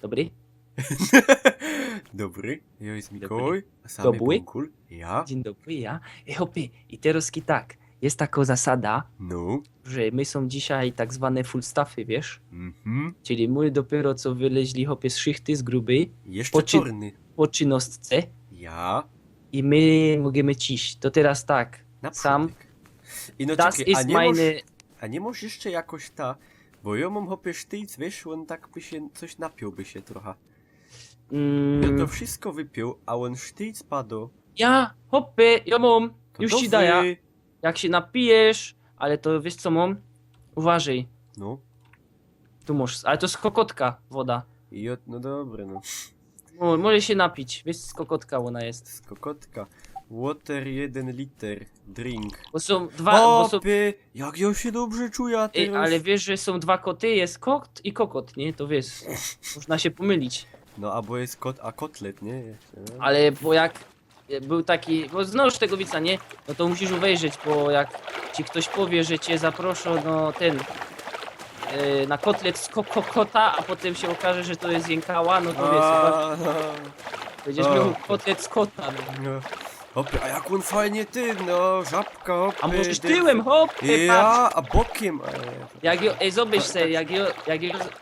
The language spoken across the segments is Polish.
Dobry? Dobry, ja jest Dobry. Mikołaj, a sam Dobry. Bunkul. Ja? Dzień dobry, ja. Hopy, i teraz tak, jest taka zasada, No. że my są dzisiaj tak zwane full staffy, wiesz? Mhm. Czyli my dopiero co wyleźli hopie z szychty, z grubej, Jeszcze Poczy- czarny. po czynostce Ja? i my możemy ciść. To teraz tak, Na sam, przodek. I no das czekaj, ist meine... a nie możesz jeszcze jakoś bo ja mam hopie sztyc, wiesz, on tak by się, coś napiąłby się trochę. Ja to wszystko wypił, a on sztyc padł. Ja, hopy, ja mam, To już to ci daję. wy. Jak się napijesz, ale to wiesz co mam? Uważaj, No. tu możesz, ale to jest kokotka woda. No dobre, no. Może się napić, wiesz z kokotka ona jest. Skokotka. Water 1 liter. Drink. Bo są dwa, bo są, Hopie, jak ja się dobrze czuję a ej, teraz. ale wiesz, że są dwa koty, jest kot i kokot, nie? To wiesz, można się pomylić. No, albo jest kotlet, nie? Jeszcze, no. Ale bo jak był taki, bo znasz tego widza, nie? No to musisz uwejrzeć, bo jak ci ktoś powie, że cię zaproszą, no na kotlet z kota, a potem się okaże, że to jest jękała, no to wiesz, będziesz miał kotlet z kota, no. No. Hopie, a jak on fajnie no, żabka, hopie. A możesz tyłem, hop, ty, patrz. Ja, a bokiem. Ej, zobacz se,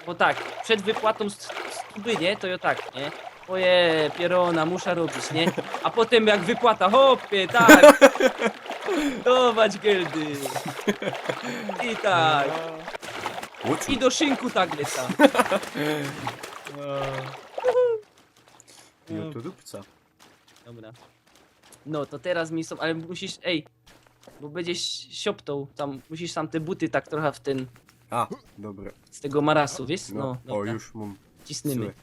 bo tak, przed wypłatą z tuby, nie, to ja tak, nie? Oje, pierona, muszę robić, nie? A potem jak wypłata, hopie, tak. Dawać geldy. I tak. I do szynku tak lecę. No to dupca. Dobra. No, to teraz mi są, ale musisz, bo będziesz sioptą, tam, musisz sam te buty tak trochę w ten, A, dobra. z tego marasu, wiesz? No, No, o dobra, już mam. cisnymy.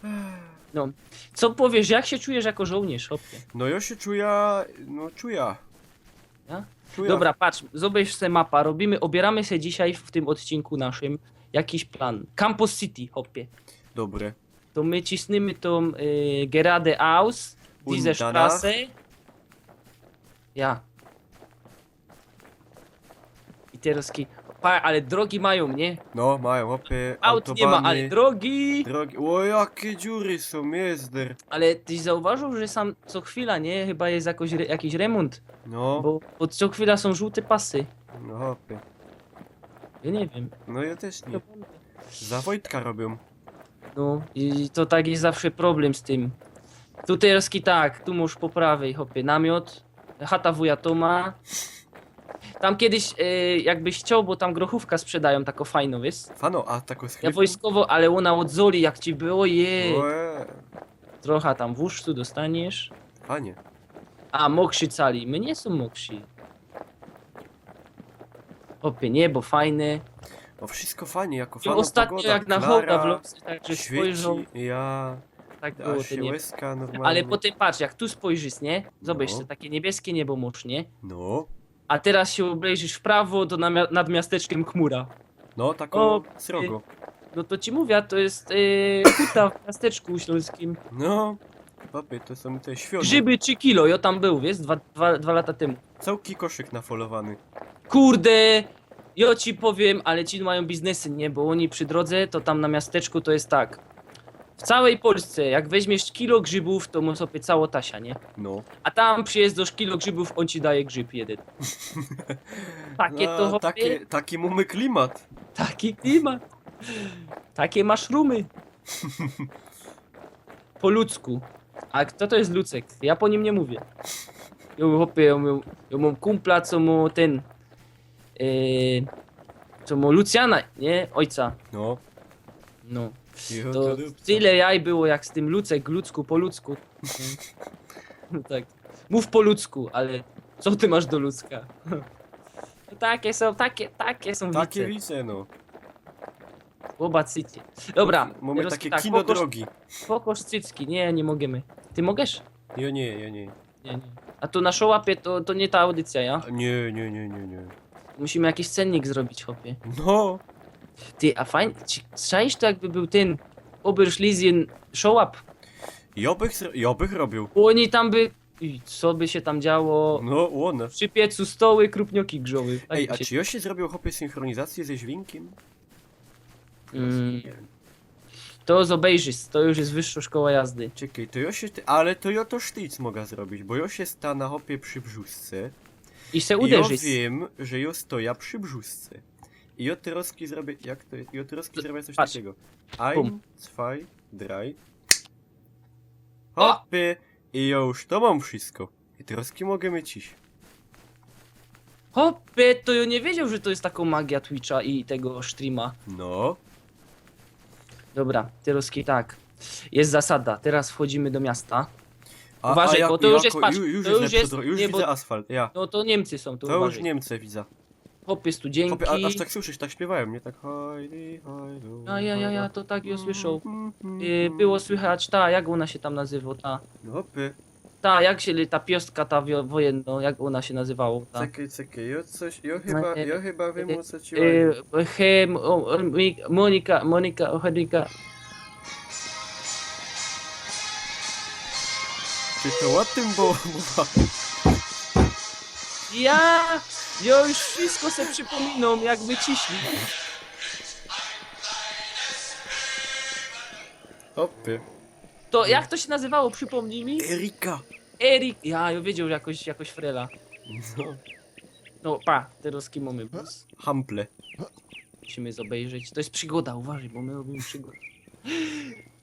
Słuchaj. No, co powiesz, jak się czujesz jako żołnierz, hopie? No ja się czuję, czuję. Ja? Czuję. Dobra, patrz, zobacz se mapa, obieramy się dzisiaj w tym odcinku naszym jakiś plan. Campus City, hopie. Dobre. To my cisnymy tą Gerade aus, diese Und danach? Straße. Ja. I teraz ale drogi mają, nie? No, mają, hopie, Aut nie ma, ale autobany, drogi. drogi. O, jakie dziury są, jezder. Ale tyś zauważył, że sam co chwila, nie? Chyba jest jakiś remont. No, Bo co chwila są żółte pasy. no hopie. Ja nie wiem. No ja też nie. Za Wojtka robią. No i to tak jest zawsze problem z tym. Tu teraz tak, tu masz po prawej, hopie, namiot. Chata wuja Toma. Tam kiedyś, jakbyś chciał, bo tam grochówka sprzedają taką fajną, wiesz? Fano, a taką Ja skrytą? wojskowo, ale ona od Zoli, jak ci było, Oe, trochę tam wuszczu dostaniesz. fajnie. A, mokrzy cali, my nie są mokrzy. Opie, niebo fajne. O, wszystko fajnie, jako I fano ostatnio pogoda, jak na Klara, hołda w Lopsy, tak że świeci, spojrzał, ja, tak da było to się niebo. łezka normalnie. Ale potem patrz, jak tu spojrzysz, nie? Zobacz, No. to takie niebieskie niebo masz, nie? No, A teraz się obejrzysz w prawo, to nad miasteczkiem chmura. no, taką O, srogo. No to ci mówię, to jest huta w miasteczku śląskim. No, papie, to są te świąt. Grzyby 3 kilo, ja tam był, wiesz, dwa lata temu. Całki koszyk nafolowany. Kurde, ja ci powiem, ale ci mają biznesy, nie? Bo oni przy drodze, to tam na miasteczku to jest tak. W całej Polsce, jak weźmiesz kilo grzybów, to mu sobie cało tasia, nie? No. A tam przyjeżdżasz kilo grzybów, on ci daje grzyb jeden. Takie to hopie, taki mamy klimat. taki klimat. Takie maszrumy. Po ludzku. A kto to jest Lucek? Ja po nim nie mówię. Ja mam kumpla, co mu ten... co mu Lucjana, nie? Ojca. No. No. Jo, To dupca. tyle jaj było jak z tym Lucek, po ludzku. No tak. Mów po ludzku, ale co ty masz do ludzka? No takie są Takie wice. wice, no. Łobacycie. Dobra, Mamy teraz takie tak, kino drogi. Pokoż cycki, nie możemy. Ty możesz? Ja nie. Nie. A tu na szałapie to nie ta audycja, ja? Nie. Musimy jakiś cennik zrobić, hopie. No. Ty, a fajnie, czaisz to jakby był ten Oberschlesien Showup? Ja bych robił. Bo oni tam by... I co by się tam działo? No, one. Przy piecu stoły, krupnioki grzoły. Tak Ej, by a się... czy ja się zrobił hopie synchronizację ze dźwiękiem? Mm, To zobejrzysz, to już jest wyższa szkoła jazdy. Czekaj, to ja się... Ale to ja to sztyc mogę zrobić, bo ja się sta na hopie przy brzuszce. I se I ja uderzysz. wiem, że ja stoję przy brzuszce. I ja teraz zrobię... Jak to jest? Ja teraz zrobię coś Patrz. takiego. Bum. 1, 2, 3. O! Hopie! I ja już to mam wszystko. I teraz mogę mieć iść. Hopie, to ja nie wiedział, że to jest taką magia Twitcha i tego streama. No. Dobra, Tyroski tak. Jest zasada, teraz wchodzimy do miasta. A, Uważaj, bo to już jest, patrz, Już to jest, już lepsze jest, już nie, widzę bo, asfalt, ja. no to Niemcy są, to To już uważaj. Niemcy widzę. Hopie, studzienki. Hopie, aż tak słyszysz, tak śpiewają, nie? Tak hajdy, hajdu, Ja, to tak ją słyszą. Mm. Było słychać ta, jak ona się tam nazywa, ta. No hopie, Ta, jak się, ta pioska ta wojenna, jak ona się nazywała, ta. czekaj, No, ja chyba wiem o co ci chodzi. Monika. Czy to o tym było mowa? Ja już wszystko se przypominam, jak my ciśli. Hopie. To jak to się nazywało, przypomnij mi? Erika. Erik, ja wiedział jakoś frela. No. No pa, teraz kim mamy bus? Hample. Musimy zobejrzeć. To jest przygoda, uważaj, bo my robimy przygodę.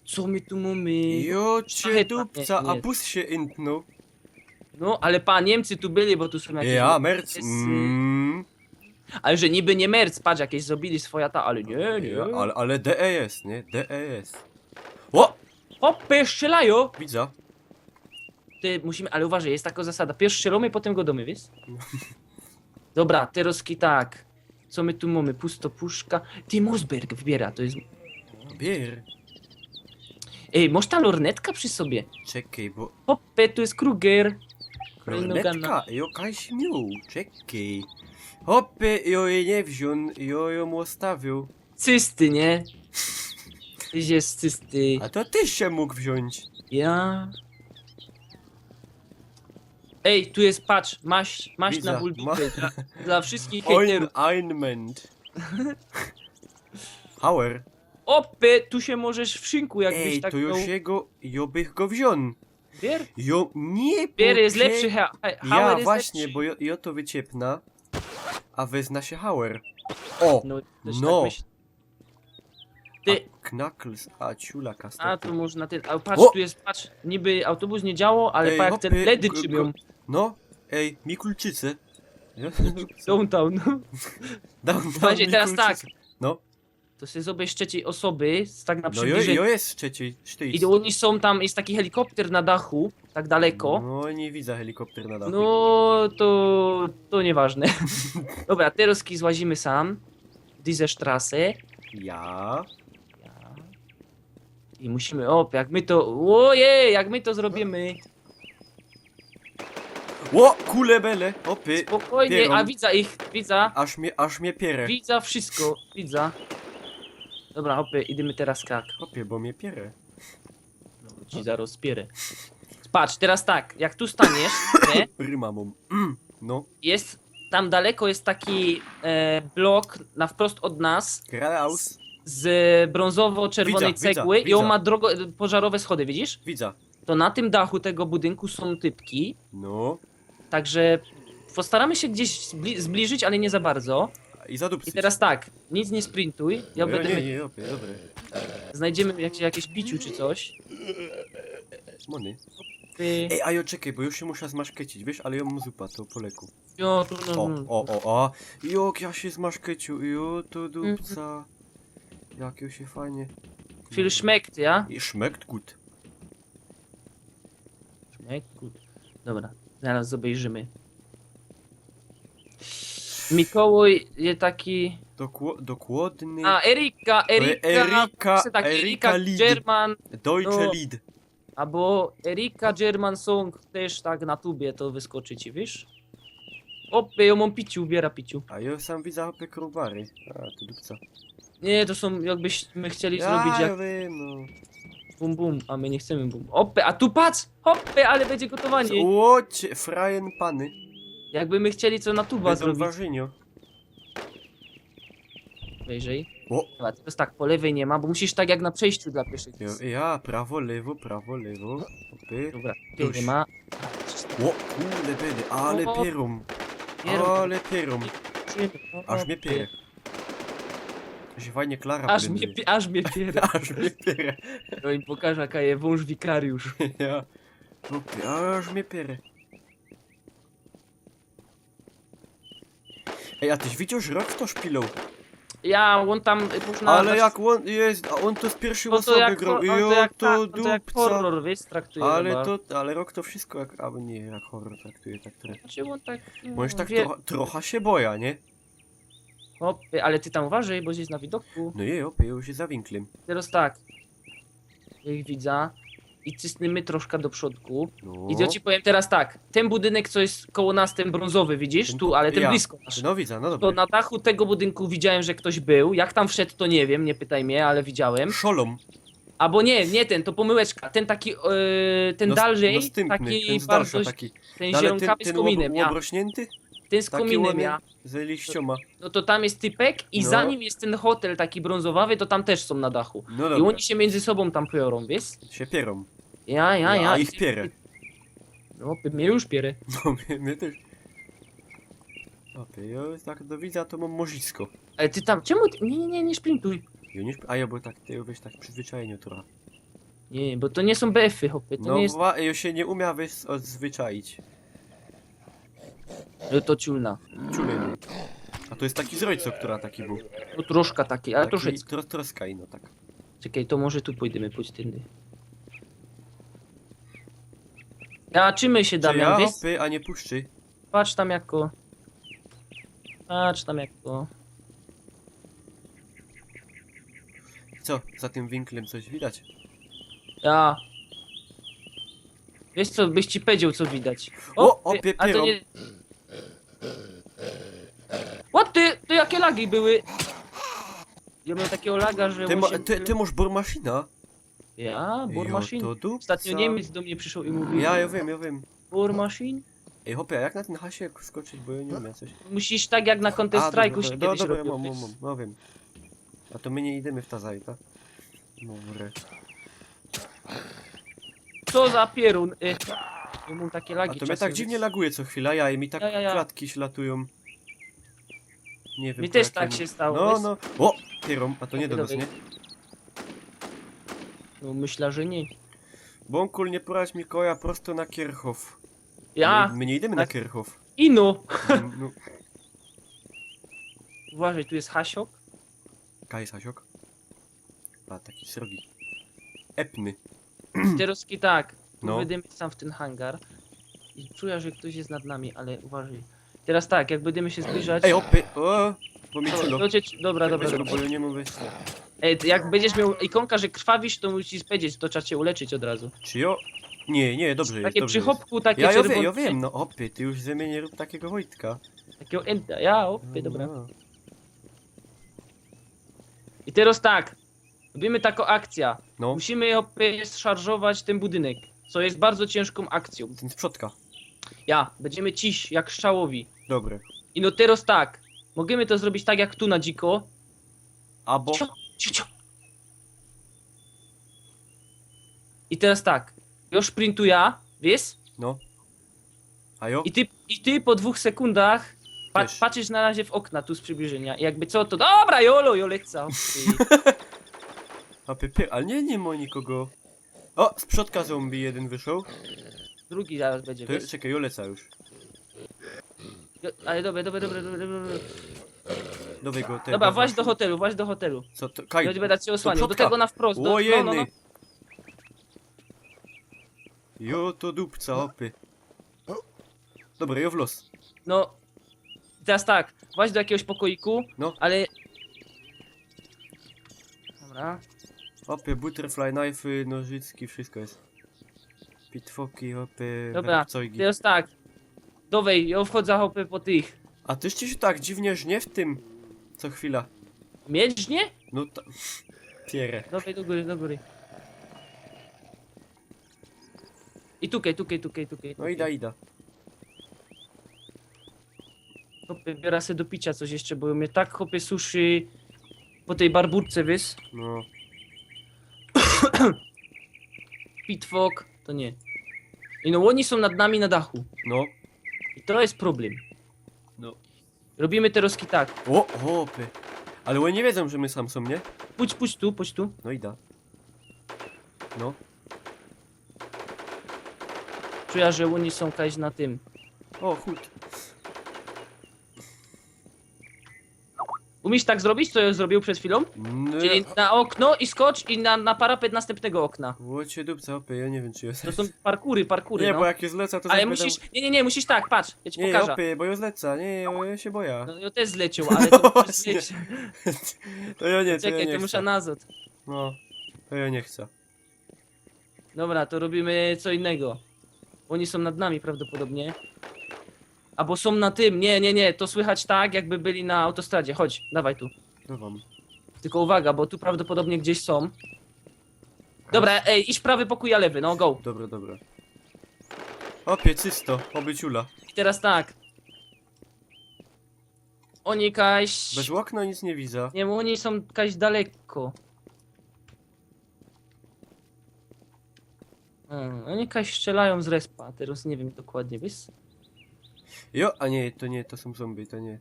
Co my tu mamy? Jo cię Szlachetna, dupca, nie. a bus się intnął. No, ale pa, Niemcy tu byli, bo tu są jakieś... Ja, merc. jest, Ale że niby nie merc, patrz, jakieś zrobili swoja ta, ale nie. Ja, ale DES, nie? DES. O! Hopy, strzelają! Widzę. Ty musimy, ale uważaj, jest taka zasada. Pierw strzelamy, potem go domy, wiesz? Dobra, Tyroski tak. Co my tu mamy? Pusto puszka. Ty Mosberg wbiera, to jest... Bier. Ej, masz ta lornetka przy sobie? Czekaj, bo... Hopy, tu jest Kruger. Kornetka, jakaś mił. Czekaj. Hopy, jo jej nie wziął, jo ją ostawił. Cysty, nie? Tyś jest cysty. A to ty się mógł wziąć. Ja... Ej, tu jest, patrz, maść Widzę, na bulbity dla wszystkich hejterów. Ointment. Hauer. Opy, tu się możesz w szynku jakbyś Ej, tak to już miał- jego, jo bych go wziął. Bier? Jo, nie Bier jest pocie- lepszy, Hauer Ja jest właśnie, lepszy. bo jo to wyciepna, a wezna się Hauer. O! No, też No. tak myśl. Ty, Knuckles, a ciula a kastety. tu można ten, a patrz, O! tu jest, patrz, niby autobus nie działo, ale Ej, pa jak hopy, ten ledy go- trzymią. No, ej, Mikulczycy. Downtown, no. Dam, Słuchajcie, teraz tak. No, To sobie zobacz trzeciej osoby, tak na no przybliżeniu. jo jest trzeciej, sztyc. I oni są tam, jest taki helikopter na dachu, tak daleko. No, nie widzę helikopter na dachu. No, to nieważne. Dobra, teraz złazimy sam. Diese Straße. Ja. I musimy, jak my to, ojej, jak my to zrobimy. Ło, kule bele, opy. Spokojnie, Pieron. a widza, Aż mnie pierę. widza wszystko, widza. Dobra, hopy, idziemy teraz tak. Opie, bo mnie pierę. Ci zaraz spierę. Patrz, teraz tak, jak tu staniesz, nie? Ryma mam. No, Jest, tam daleko jest taki blok na wprost od nas Kraus. z brązowo-czerwonej Widzę, cegły i widzę. on ma pożarowe schody, widzisz? Widzę. To na tym dachu tego budynku są typki, No. także postaramy się gdzieś zbliżyć, ale nie za bardzo. I zadupcy. I teraz tak, nic nie sprintuj, ja będę... Nie, opie, dobre. Znajdziemy jakieś piciu czy coś. Mony. Ty... Ej, a jo, czekaj, bo już się muszę zmaszkecić, wiesz, ale ja mam zupa, to po leku. Jo, O. Jak ja się zmaszkeciu, jo, to dupca. Jak ja się fajnie. Viel schmeckt, ja? I schmeckt gut. Schmeckt gut. Dobra, zaraz obejrzymy. Mikołaj jest taki... Dokładny. A, Erika, Erika Erika Lied. German, Deutsche no. Lied. albo Erika German Song też tak na tubie to wyskoczy ci, wiesz? Opie, ja mam piciu, ubiera piciu. A ja sam widzę hopy krowary. A, to dupca. Nie, to są jakbyśmy chcieli Ja, zrobić jak wiem, no. bum bum, a my nie chcemy bum. Opie, a tu patrz! Hopie, ale będzie gotowanie. Łocie, frajen pany. Jakby my chcieli co na tuba Będą zrobić. warzynio. Wejrzej. O! Dobra, teraz tak, po lewej nie ma, bo musisz tak jak na przejściu dla pieszych. Ja, prawo, lewo, hopy. Dobra, tutaj Już. nie ma. O, kurde bedy, ale O, pierum. pierum. Ale pierum. Aż mnie pierę. To się fajnie Klara blenduje. Aż mnie pierę. Aż mnie pierę. To im pokaże, jaka je wąż wikariusz. Ja. Hopy, aż mnie pierę. Ej, a tyś widział, że rok to szpilą? Ja, on tam można... Ale jak on jest, a on to z pierwszej osoby grał. on Jo, to jak dupca. horror, wiesz, traktuje Ale chyba. ale rok to wszystko jak, a nie, jak horror traktuje, tak trochę. Znaczy on tak... Możesz tak wie- trochę się boja, nie? Hopy, ale ty tam uważaj, bo jest na widoku. No jej, opie, już jest za winklem. Teraz tak. Ja ich widzę. I cysnymy troszkę do przodku. No. I ja ci powiem teraz tak. Ten budynek, co jest koło nas, ten brązowy, widzisz? Ten Tu, ale ten ja. blisko nasz. No widzę, no To dobra. na dachu tego budynku widziałem, że ktoś był. Jak tam wszedł, to nie wiem, nie pytaj mnie, ale widziałem. Szolom. Albo nie ten, to pomyłeczka. Ten taki, ten No, dalej, no stymkny, taki ten z bardzo, dalsza taki. ten Ale zielonkawy z ten kominem, ja. obrośnięty? Ten z Taki kominem, ładny, ja. z liścioma. No to tam jest typek i No. za nim jest ten hotel taki brązowawy, to tam też są na dachu. No I dobra, oni się między sobą tam piorą, wiesz? się pierą. Ja. A ich pierę. No, mnie już pierę. No, mnie też. Opie, ja tak do widza to mam mozisko. Ale ty tam, czemu ty... Nie sprintuj. Ja nie, a ja bo tak, ty wiesz, tak przyzwyczajenie trochę. Nie, bo to nie są BF-y, hopy, to No, nie jest... ja się nie umia odzwyczaić. No to ciulna. Ciulej. A to jest taki z Rojco, która taki był. No troszkę taki, ale Taki troszeczkę. Troskaj, no tak. Czekaj, to może tu pójdziemy, pójdź tędy. A czym się Czy Damian, ja wiesz? hopy, a nie puszczy? Patrz tam jako... Patrz tam jako... Co, za tym winklem coś widać? Ja... Wiesz co, byś ci powiedział co widać. O, a to nie... What ty? To jakie lagi były? Ja miałem takiego laga, że... on się- Ty masz bormaszyna? Ja? Bormaszyn? Jo, to dupca. Ostatnio Niemiec do mnie przyszedł i mówił... Ja wiem. Bormaszyn? Ej, hopie, a jak na ten hasie skoczyć, bo ja nie umiem coś. Musisz tak jak na Counter Strike'u się kiedyś dobra, robił. mam, no wiem. A to my nie idziemy w ta zajta. Dobra. Co za pierun? Ja mam takie A lagi to mnie tak czasem, dziwnie więc- laguje co chwila, ja i mi tak Ja. klatki się latują. Nie wiem. Mi po też jakim- tak się stało, No, wiesz? no. O! Pierom, a to nie do nas, nie? No myślę, że nie. Bąkul, nie poradź Mikołaja prosto na Kierchow. Ja? My nie idziemy na Tak. Kierchow. Ino! No. Uważaj, tu jest Hasiok. Kaj Hasiok. A, taki srogi. Epny. Steroski tak. Tu No. będziemy sam w ten hangar. I czuję, że ktoś jest nad nami, ale uważaj. Teraz tak, jak będziemy się zbliżać... Ej, opy! O! Bo mi to, culo. to cię, dobra. Bo ja nie mówię. Ej, jak będziesz miał ikonka, że krwawisz, to musisz powiedzieć, to trzeba cię uleczyć od razu. Czy jo? Nie, dobrze jest, Takie dobrze przy jest. hopku, takie Ja czerwone. wiem, no opy, ty już ze mnie nie rób takiego Wojtka. Takiego enta, ja, opie, dobra. No. I teraz tak. Robimy taką akcję. No, Musimy opie szarżować ten budynek, co jest bardzo ciężką akcją. ten z przodka. Ja, będziemy ciś, jak strzałowi. Dobre. I no teraz tak. Możemy to zrobić tak jak tu na dziko. Albo... Cio. I teraz tak. Już sprintuję, wiesz? No. A jo? I ty po 2 sekundach Też. patrzysz na razie w okna tu z przybliżenia. I jakby co to. Dobra, joleca. A pypy, ale nie ma nikogo. O, z przodka zombie jeden wyszedł. Drugi zaraz będzie, To, wiesz? czekaj, Joleca już. Ale dobra. Dawaj go, tego. Dobra, właź do hotelu. Co to? Kaj. Ja ci będę cię osłaniał. Do przodka. tego na wprost. O, No. jeny. Jo, to dupca, opy. Dobra, jo w los. No. I teraz tak. Właź do jakiegoś pokoiku. No. Ale... Dobra. Opy, butterfly, knifey, nożyczki, wszystko jest. Pitwoki, opy, Dobra. werkzeugi. Teraz tak. Dowej, ja wchodzę hopy po tych. A tyś ci się tak dziwnie żnie w tym. Co chwila. Miecz, nie? No to... Pierę. Dowej, do góry. I tukaj. No ida. Hopy, biorę sobie do picia coś jeszcze, bo mnie tak hopy suszy. po tej barburce, wiesz? No. Pitwok, to nie. I no oni są nad nami na dachu. No. I to jest problem. No. Robimy teraz tak. O, hopy. Ale oni nie wiedzą, że my sam są, nie? Pójdź tu. No i da. No. Czuję, że oni są kaś na tym. O, chód. Umiesz tak zrobić, co ja zrobił przed chwilą? No. Czyli na okno i skocz i na parapet następnego okna. Łocie dupca, hopy, ja nie wiem, czy jest. To są parkury, Nie, no. bo jak je zleca, to Ale zaś musisz, nie, musisz tak, patrz, ja ci Nie, pokażę. hopy, bo ją zleca, nie, ja się boję. No ja też zleciał, ale to musisz Właśnie. zlecieć. To ja nie, to ja Czekaj, nie to chcę. muszę nazot. No, to ja nie chcę. Dobra, to robimy co innego. Oni są nad nami prawdopodobnie. Albo są na tym, nie, to słychać tak, jakby byli na autostradzie. Chodź, dawaj tu. No wam. Tylko uwaga, bo tu prawdopodobnie gdzieś są. Dobra, ej, idź prawy pokój, a lewy, no go. Dobra, dobra. Hopie, cysto, obyciula. I teraz tak. Oni kaś... Bez okna nic nie widzę. Nie, bo oni są kaś daleko. Oni kaś strzelają z respa, teraz nie wiem dokładnie, wiesz? Jo, a nie, to są zombie, to nie.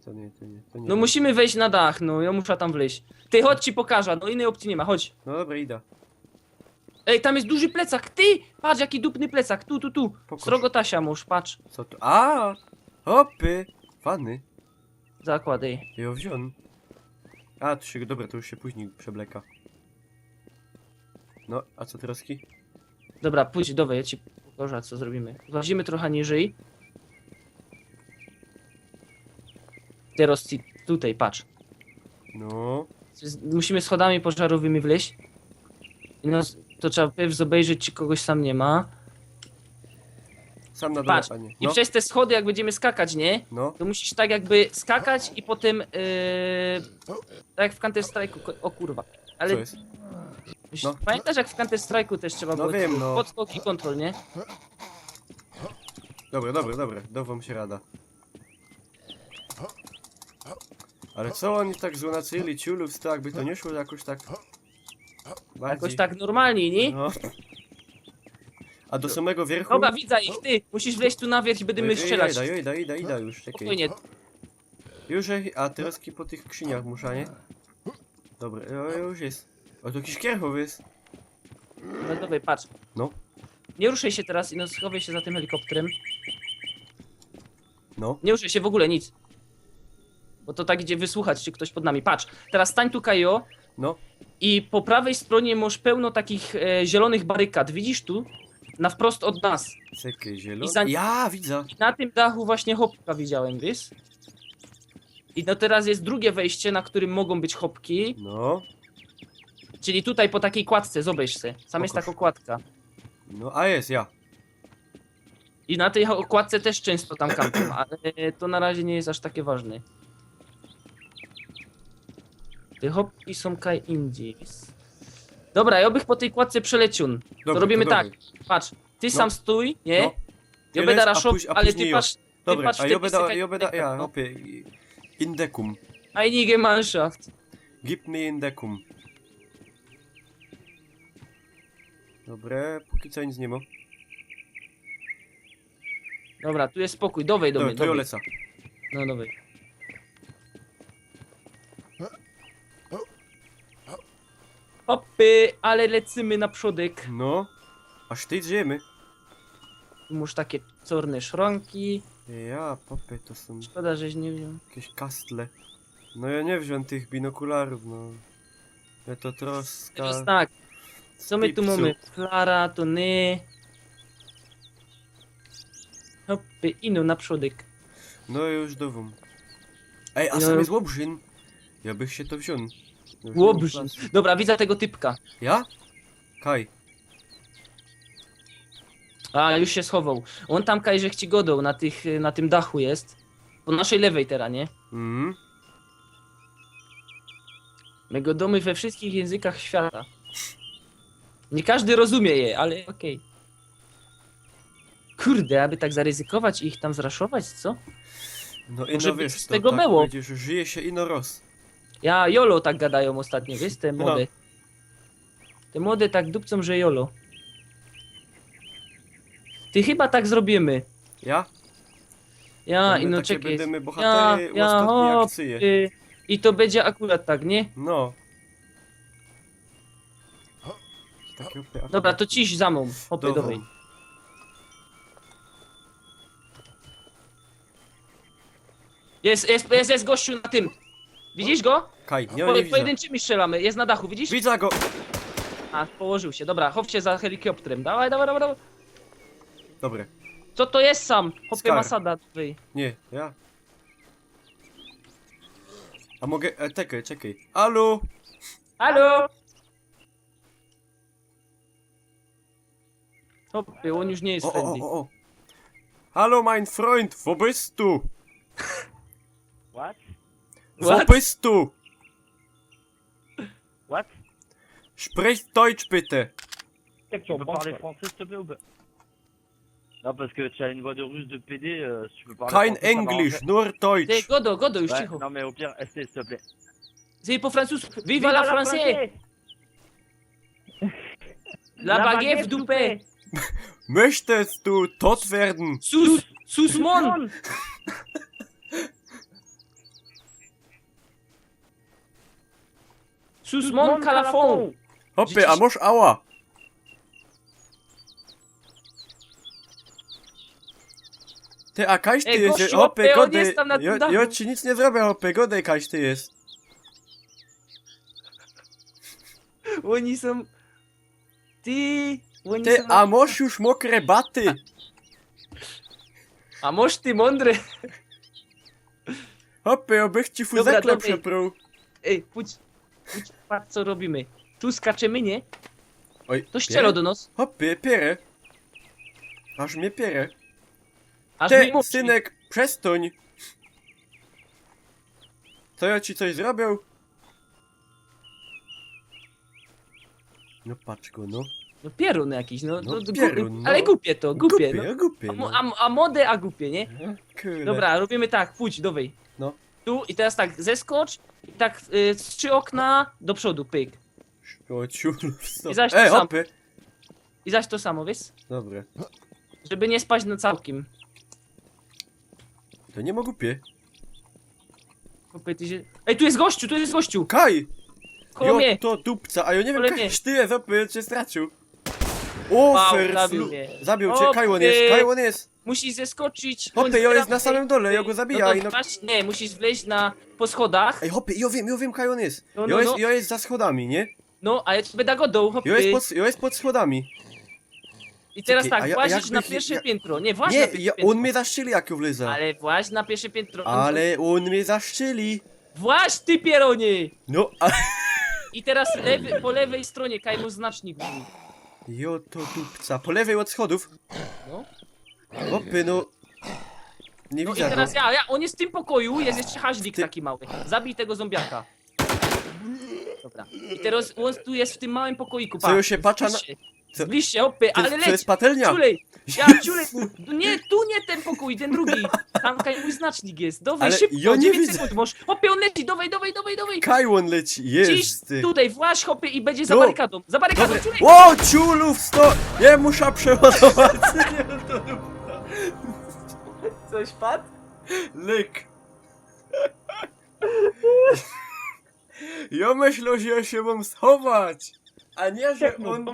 No musimy wejść na dach, no ja muszę tam wleźć. Ty, chodź ci pokażę, no innej opcji nie ma, chodź. No dobra, idę. Ej, tam jest duży plecak, ty! Patrz jaki dupny plecak, tu. Pokaż. Srogo Tasia mąż, patrz. Co tu? A, hopy, fany. Zakładaj. Jo, wziął. A, to się, dobra, to już się później przebleka. No, a co teraz ki? Dobra, pójdź, dawaj, ja ci pokażę co zrobimy. Włazimy trochę niżej. Teraz tutaj, patrz. No, Musimy schodami pożarowymi wleźć. I no, to trzeba pewnie obejrzeć, czy kogoś sam nie ma. sam na dole, Patrz, panie. i No, przez te schody jak będziemy skakać, nie? no, To musisz tak jakby skakać i potem... tak jak w Counter Strike'u, o kurwa. Ale co jest? No. pamiętasz jak w Counter Strike'u też trzeba No było wiem, no. podskok i kontrol, nie? Dobra, dawam się rada. Ale co oni tak złonacyli ciulów, to jakby to nie szło jakoś tak... Bardziej... Jakoś tak normalnie, nie? No. A do samego wierchu? Dobra, widzę ich, ty! Musisz wleźć tu na wierzch i będziemy strzelać. Idę już, czekaj. Spokojnie. Już, a teraz po tych skrzyniach muszę, nie? Dobra, już jest. O, to jakiś kierchow jest. No dobra, patrz. No. Nie ruszaj się teraz i no schowaj się za tym helikopterem. No, Nie ruszaj się w ogóle, nic. Bo to tak idzie wysłuchać, czy ktoś pod nami. Patrz, teraz stań tu, Kajo. no. I po prawej stronie masz pełno takich zielonych barykad. Widzisz tu? Na wprost od nas. Czekaj, zielony. I za- Ja, widzę. Na tym dachu właśnie hopka widziałem, wiesz? I no teraz jest drugie wejście, na którym mogą być hopki. No, Czyli tutaj po takiej kładce, zobacz se. Sam jest Pokaż. taka kładka. no, a jest, ja. I na tej okładce też często tam kampią, ale to na razie nie jest aż takie ważne. Te hopki są kaj indies. Dobra, ja bych po tej kładce przelecił. To Dobra, robimy to tak. dawaj. Patrz, ty No. sam stój, nie? No. Ja Ty będę leć, a raszop, póź- a ale później ty jo. patrz, ty Dobra, patrz w a te ja będę, pisy, ja, no. hopie, indekum. Einige Mannschaft. Gib mir indekum. Dobre, póki co nic nie ma. Dobra, tu jest spokój, dowej do Dobra, mnie, to ja dowej. lecę. No dowej. Hopy, ale lecimy na przodek. No, aż ty idziemy. Musz takie czarne szronki. Ja, popy, to są Szkoda, żeś nie wziął. jakieś kastle. No ja nie wziąłem tych binokularów, no. Ja to troska. Teraz tak, co my tu Pipsu. mamy? Flara, tony. Hopy, ino na przodek. No już dowum. Ej, a No. sam jest łobrzyn. Ja bych się to wziął. No, Łobrzyn. Dobra, widzę tego typka. Ja? Kaj. A, już się schował. On tam kajże ci godą na tym dachu jest. Po naszej lewej teraz, nie? Mhm. My go domy we wszystkich językach świata. Nie każdy rozumie je, ale okej. Kurde, aby tak zaryzykować i ich tam zraszować, co? No i Może no być wiesz, z to tego tak było. powiedziesz, żyje się ino roz. Ja, jolo tak gadają ostatnio, wiesz, te No. młode. Te młode tak dupcą, że jolo. Ty chyba tak zrobimy. Ja? Ja, My i no takie czekaj. będziemy bohatery ostatniej hop, akcyje. I to będzie akurat tak, nie? No. Takie opy- Dobra, to ciś za mną. Hopy, Dobra. dawaj. Jest gościu na tym. Widzisz go? Kaj, nie widzę. Pojedynczymi strzelamy, jest na dachu, widzisz? Widzę go! A, położył się, dobra, chowcie za helikopterem. Dawaj, dawaj, dawaj, dawaj. Dobre. Co to jest sam? Hopie Skar. Masada tutaj. Nie, ja. A mogę... czekaj. Alo! Halo! Hopie, on już nie jest friendly. O. Hallo mein Freund, wo bist du? What? Wo What? bist du? What? Sprich Deutsch bitte. Tu peux parler français s'il te plaît ou pas? Non, parce que tu as une voix de russe de PD, si tu peux parler Kein français, ça Englisch, m'arrangerait. nur Ty, Deutsch. godo, już Ouais, cicho. non mais au pire, ST s'il te plaît. Ty po francusku. Viva la français! La baguette w dupę! Möchtest du tot werden? Susmon! Susmon Calafon! Hoppe, a moż ała. Ty, a kaś ty Ej, jest, gościu, hoppe, hoppe, on godej. jest tam na tym dachu. Ja ci nic nie zrobię, hoppe, godej kaś ty jest. Oni są... Ty... Oni Ty, są... a moż już mokre baty. A moż ty mądry. Hoppe, obych ci Dobra, fuzekle dobra. przepruł. Ej, pójdź, patrz co robimy. Tu skaczemy, nie? Oj, To strzelo do nas. Hoppe, pierę. Aż mnie pierę. Aż Ty, mi musi. synek, przestań. Co ja ci coś zrobił? No patrz go, no. No pierun jakiś, no. No, to pierun, no. Ale głupie to, głupie, no. Głupie, A, no. a młode, a głupie, nie? Kurde. Dobra, robimy tak, pójdź, dowej. No. Tu i teraz tak, zeskocz i tak z 3 okna do przodu, pyk. O, ciulu, stop. I zaś to sam. hopy. I zaś to samo, wiesz? Dobra. Żeby nie spaść na całkiem. To nie ma głupie. Chłopie, ty się... Ej, tu jest gościu! Kaj! Koło mnie! to dupca, a ja nie wiem, Koło mnie. kaś ty jest, hopy, cię stracił. O, Wow, first zabił lu- mnie. Zabił cię, Hopy. Kajłon jest, Kajłon jest. Musisz zeskoczyć. Hopy, bądź ja jest teraz- na samym dole, ja go No zabijaj, to no. właśnie, nie, musisz wleźć po schodach. Ej, hopy, ja wiem, Kajłon jest. No, Ja no. jest za schodami, nie? No, a ja ci będę go doł, hopy. Ja jest pod schodami. I teraz Czekaj, a tak, ja- włazisz jakbyś- na pierwsze ja- piętro. Nie, właź na Nie, pierwsze piętro. on mnie zaszczyli, jak ją wleza. Ale właź na pierwsze piętro. Ale on mnie zaszczyli. Właź ty pieronie! No, a... I teraz po lewej stronie Kajmu znacznik brzmi. Jo, to dupca. Po lewej od schodów. No. Hopy, no... Nie No i widzę teraz go. on jest w tym pokoju, jest jeszcze haźlik Ty- taki mały. Zabij tego zombiaka. Dobra. I teraz on tu jest w tym małym pokoiku. Co, już się patrzy na- Co? Zbliż się, hopy, ale To leć! jest patelnia. Ciulej! Ciulej! Nie, tu nie ten pokój, ten drugi. Tam mój znacznik jest. Dawaj, Ale szybko, ja nie 9 widzę. sekund masz. Hopy, on leci, dawaj! Kajłon leci, Ciś jest. ty. tutaj, właź hopy i będzie za No. barykadą. Za barykadą, Dobra. ciulej! O, ciulów, sto... Nie muszę przeładować. Nie, to dupca. Coś padł? Lyk. Ja myślę, że ja się mam schować. A nie, że on...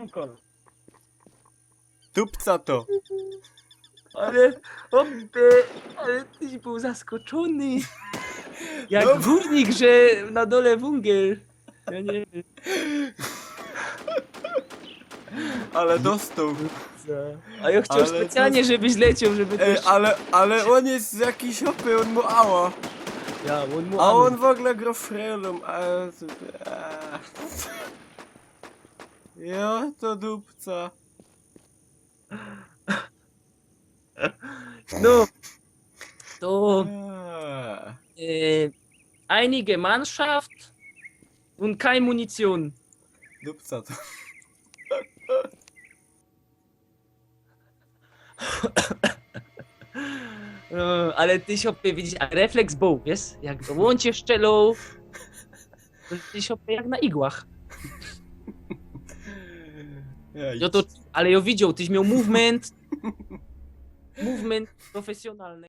Dupca to. Ale, hopy, ale tyś był zaskoczony. Jak No. górnik, że na dole węgiel. Ja nie wiem. Ale dostał. A ja chciał Ale specjalnie, żebyś leciał, żeby Ej, też... ale on jest z jakiś hopy, on mu ała. Ja, on mu A on anu. w ogóle gra frelą, Ja to dupca. No. To... A. Einige Mannschaft und keine Munition. Dupca to. Ale ty się widzisz, a refleks bow, wiesz? Jak łącie szczelą, Jesteś hopie jak na igłach. Ej, No to, ale ja widział, tyś miał movement profesjonalny.